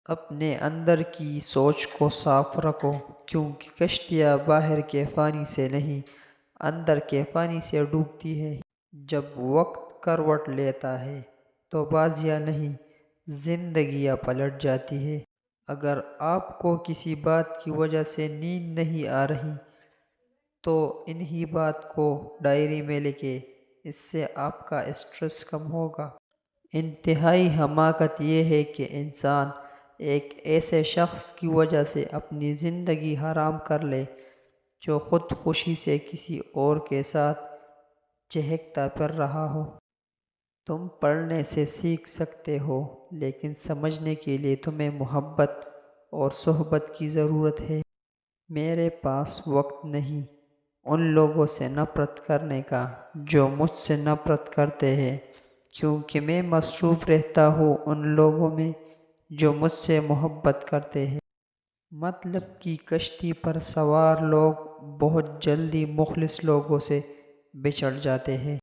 اپنے اندر کی سوچ کو صاف رکھو، کیونکہ کشتیاں باہر کے پانی سے نہیں، اندر کے پانی سے ڈوبتی ہے۔ جب وقت کروٹ لیتا ہے تو بازیاں نہیں، زندگیاں پلٹ جاتی ہے۔ اگر آپ کو کسی بات کی وجہ سے نیند نہیں آ رہی تو انہی بات کو ڈائری میں لکھیں، اس سے آپ کا اسٹریس کم ہوگا۔ انتہائی حماقت یہ ہے کہ انسان ایک ایسے شخص کی وجہ سے اپنی زندگی حرام کر لے جو خود خوشی سے کسی اور کے ساتھ چہکتا پھر رہا ہو۔ تم پڑھنے سے سیکھ سکتے ہو، لیکن سمجھنے کے لیے تمہیں محبت اور صحبت کی ضرورت ہے۔ میرے پاس وقت نہیں ان لوگوں سے نفرت کرنے کا جو مجھ سے نفرت کرتے ہیں، کیونکہ میں مصروف رہتا ہوں ان لوگوں میں جو مجھ سے محبت کرتے ہیں۔ مطلب کی کشتی پر سوار لوگ بہت جلدی مخلص لوگوں سے بچھڑ جاتے ہیں۔